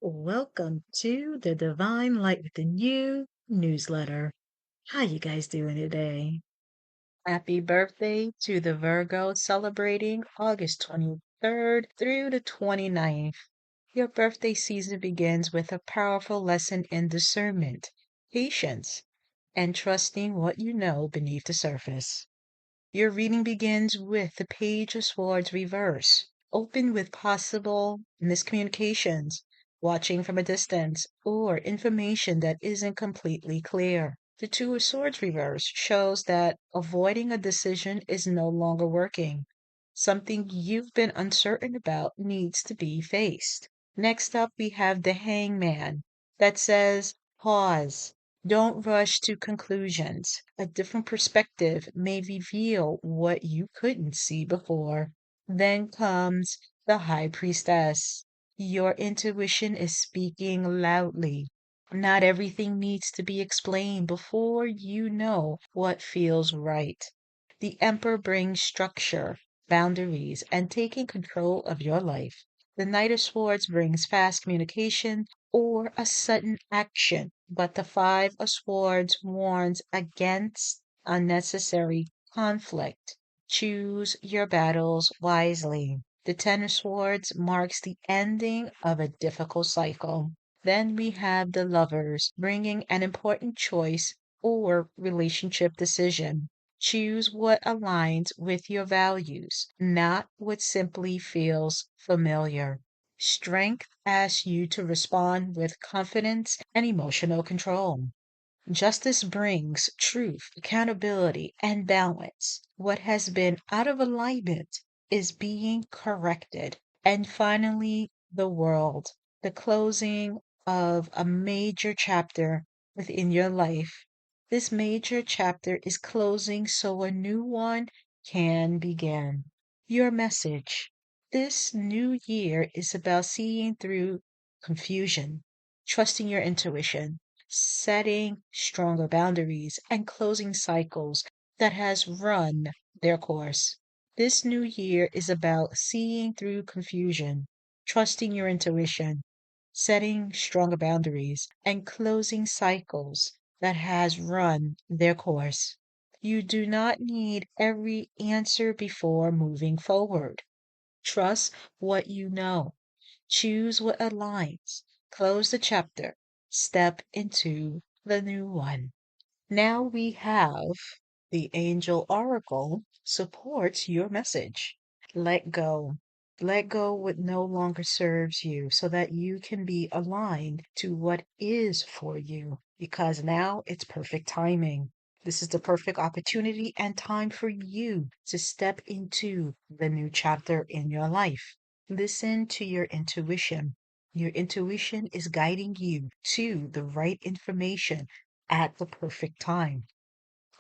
Welcome to the Divine Light Within You newsletter. How you guys doing today? Happy birthday to the Virgo celebrating August 23rd through the 29th. Your birthday season begins with a powerful lesson in discernment, patience, and trusting what you know beneath the surface. Your reading begins with the Page of Swords reverse, open with possible miscommunications, watching from a distance, or information that isn't completely clear. The Two of Swords reverse shows that avoiding a decision is no longer working. Something you've been uncertain about needs to be faced. Next up, we have the Hangman that says, pause. Don't rush to conclusions. A different perspective may reveal what you couldn't see before. Then comes the High Priestess. Your intuition is speaking loudly. Not everything needs to be explained before you know what feels right. The Emperor brings structure, boundaries, and taking control of your life. The Knight of Swords brings fast communication or a sudden action, but the Five of Swords warns against unnecessary conflict. Choose your battles wisely. The Ten of Swords marks the ending of a difficult cycle. Then we have the Lovers bringing an important choice or relationship decision. Choose what aligns with your values, not what simply feels familiar. Strength asks you to respond with confidence and emotional control. Justice brings truth, accountability, and balance. What has been out of alignment is being corrected. And finally, the World, the closing of a major chapter within your life. This major chapter is closing so a new one can begin. Your message. This new year is about seeing through confusion, trusting your intuition, setting stronger boundaries, and closing cycles that has run their course. This new year is about seeing through confusion, trusting your intuition, setting stronger boundaries, and closing cycles that has run their course. You do not need every answer before moving forward. Trust what you know. Choose what aligns. Close the chapter. Step into the new one. Now we have the angel oracle supports your message. Let go. Let go what no longer serves you so that you can be aligned to what is for you because now it's perfect timing. This is the perfect opportunity and time for you to step into the new chapter in your life. Listen to your intuition. Your intuition is guiding you to the right information at the perfect time.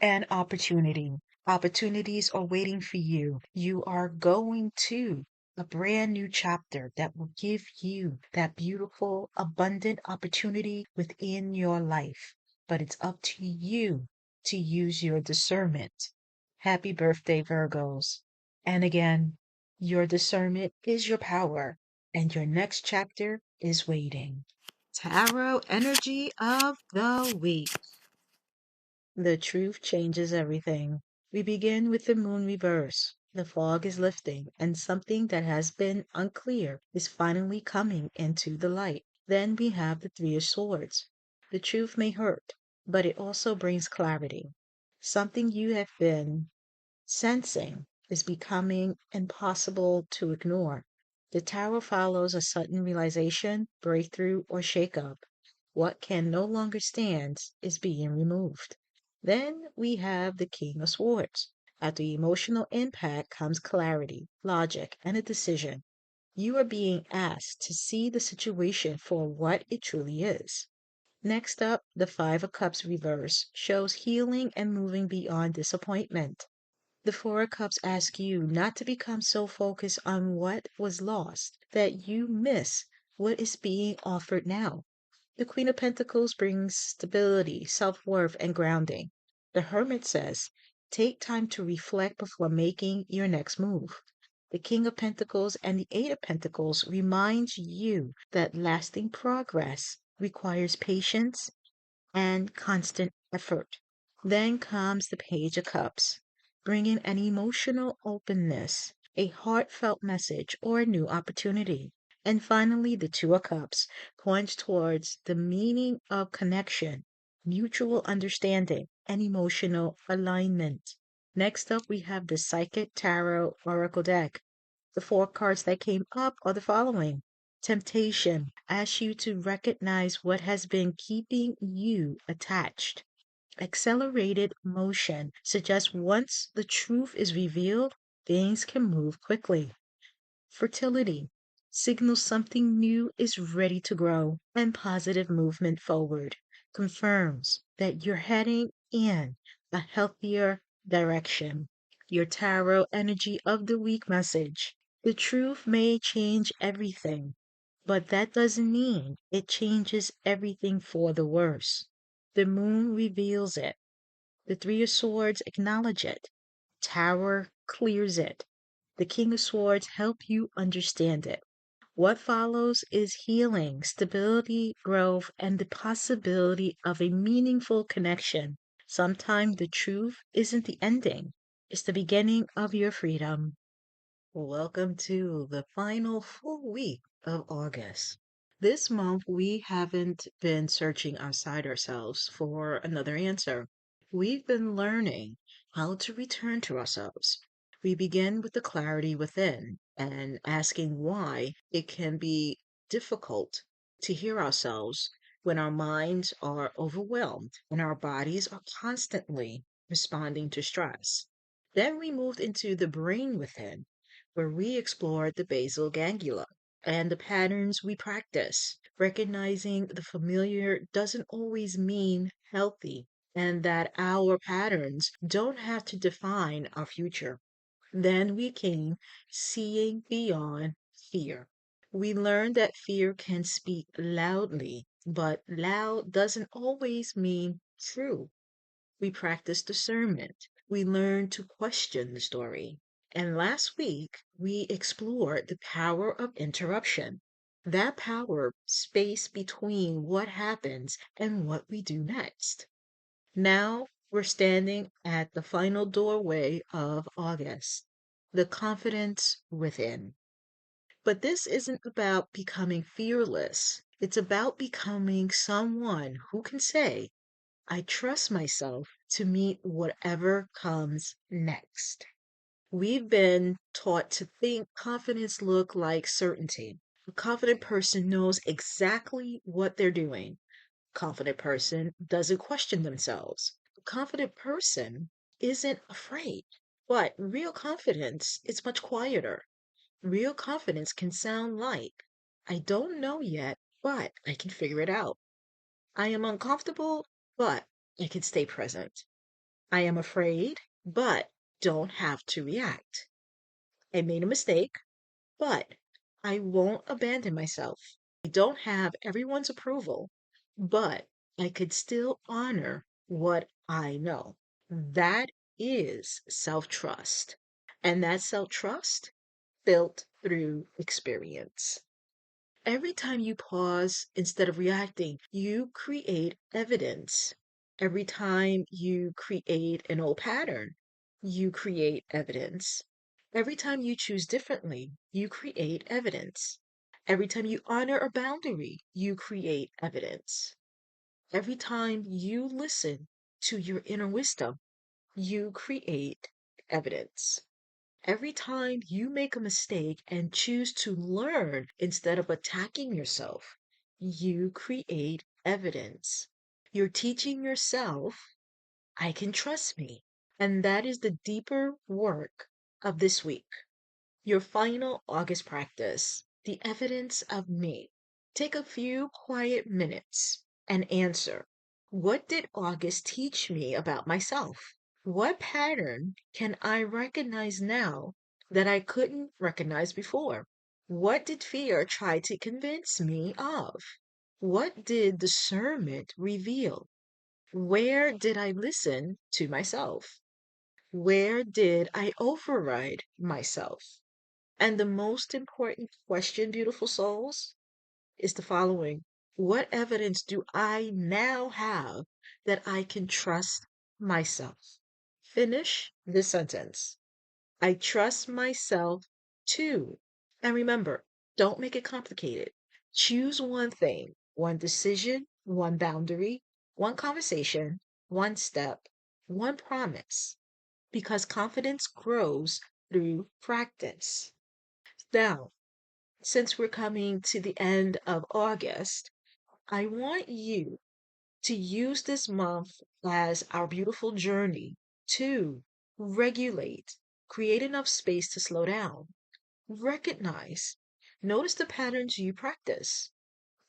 An opportunity. Opportunities are waiting for you. You are going to a brand new chapter that will give you that beautiful, abundant opportunity within your life. But it's up to you to use your discernment. Happy birthday, Virgos. And again, your discernment is your power, and your next chapter is waiting. Tarot energy of the week. The truth changes everything. We begin with the moon reverse. The fog is lifting, and something that has been unclear is finally coming into the light. Then we have the Three of Swords. The truth may hurt, but it also brings clarity. Something you have been sensing is becoming impossible to ignore. The Tower follows a sudden realization, breakthrough, or shakeup. What can no longer stand is being removed. Then we have the King of Swords. After emotional impact comes clarity, logic, and a decision. You are being asked to see the situation for what it truly is. Next up, the Five of Cups reverse shows healing and moving beyond disappointment. The Four of Cups asks you not to become so focused on what was lost that you miss what is being offered now. The Queen of Pentacles brings stability, self worth, and grounding. The Hermit says, take time to reflect before making your next move. The King of Pentacles and the Eight of Pentacles reminds you that lasting progress requires patience and constant effort. Then comes the Page of Cups, bringing an emotional openness, a heartfelt message, or a new opportunity. And finally, the Two of Cups points towards the meaning of connection, mutual understanding, and emotional alignment. Next up, we have the Psychic Tarot Oracle deck. The four cards that came up are the following. Temptation asks you to recognize what has been keeping you attached. Accelerated motion suggests once the truth is revealed, things can move quickly. Fertility signals something new is ready to grow, and positive movement forward confirms that you're heading in a healthier direction. Your tarot energy of the week message. The truth may change everything, but that doesn't mean it changes everything for the worse. The moon reveals it. The Three of Swords acknowledge it. Tower clears it. The King of Swords help you understand it. What follows is healing, stability, growth, and the possibility of a meaningful connection. Sometimes the truth isn't the ending, it's the beginning of your freedom. Welcome to the final full week of August. This month, we haven't been searching outside ourselves for another answer. We've been learning how to return to ourselves. We begin with the clarity within and asking why it can be difficult to hear ourselves when our minds are overwhelmed and our bodies are constantly responding to stress. Then we moved into the brain within, where we explored the basal ganglia and the patterns we practice. Recognizing the familiar doesn't always mean healthy, and that our patterns don't have to define our future. Then we came seeing beyond fear. We learned that fear can speak loudly, but loud doesn't always mean true. We practiced discernment. We learned to question the story. And last week, we explored the power of interruption. That power, space between what happens and what we do next. Now we're standing at the final doorway of August, the confidence within. But this isn't about becoming fearless. It's about becoming someone who can say, I trust myself to meet whatever comes next. We've been taught to think confidence look like certainty. A confident person knows exactly what they're doing. A confident person doesn't question themselves. A confident person isn't afraid. But real confidence is much quieter. Real confidence can sound like, I don't know yet, but I can figure it out. I am uncomfortable, but I can stay present. I am afraid, but don't have to react. I made a mistake, but I won't abandon myself. I don't have everyone's approval, but I could still honor what I know. That is self trust. And that self trust built through experience. Every time you pause instead of reacting, you create evidence. Every time you create an old pattern, you create evidence. Every time you choose differently, you create evidence. Every time you honor a boundary, you create evidence. Every time you listen to your inner wisdom, you create evidence. Every time you make a mistake and choose to learn instead of attacking yourself, you create evidence. You're teaching yourself, I can trust me. And that is the deeper work of this week. Your final August practice, the evidence of me. Take a few quiet minutes and answer, what did August teach me about myself? What pattern can I recognize now that I couldn't recognize before? What did fear try to convince me of? What did discernment reveal? Where did I listen to myself? Where did I override myself? And the most important question, beautiful souls, is the following: what evidence do I now have that I can trust myself? Finish this sentence. I trust myself too. And remember, don't make it complicated. Choose one thing, one decision, one boundary, one conversation, one step, one promise, because confidence grows through practice. Now, since we're coming to the end of August, I want you to use this month as our beautiful journey to regulate, create enough space to slow down, recognize, notice the patterns you practice,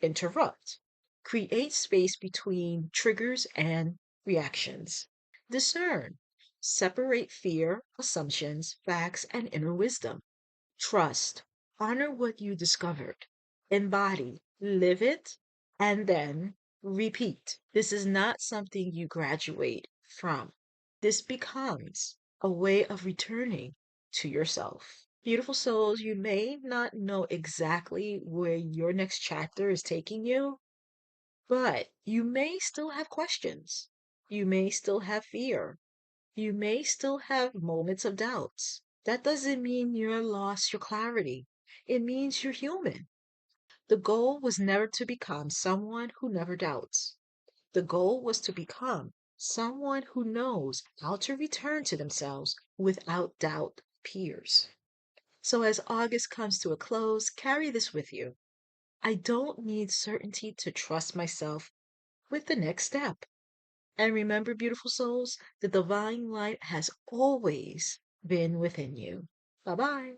interrupt, create space between triggers and reactions, discern, separate fear, assumptions, facts, and inner wisdom. Trust. Honor what you discovered. Embody. Live it. And then repeat. This is not something you graduate from. This becomes a way of returning to yourself. Beautiful souls, you may not know exactly where your next chapter is taking you, but you may still have questions. You may still have fear. You may still have moments of doubts. That doesn't mean you're lost your clarity. It means you're human. The goal was never to become someone who never doubts. The goal was to become someone who knows how to return to themselves without doubt peers. So as August comes to a close, carry this with you. I don't need certainty to trust myself with the next step. And remember, beautiful souls, the divine light has always been within you. Bye bye.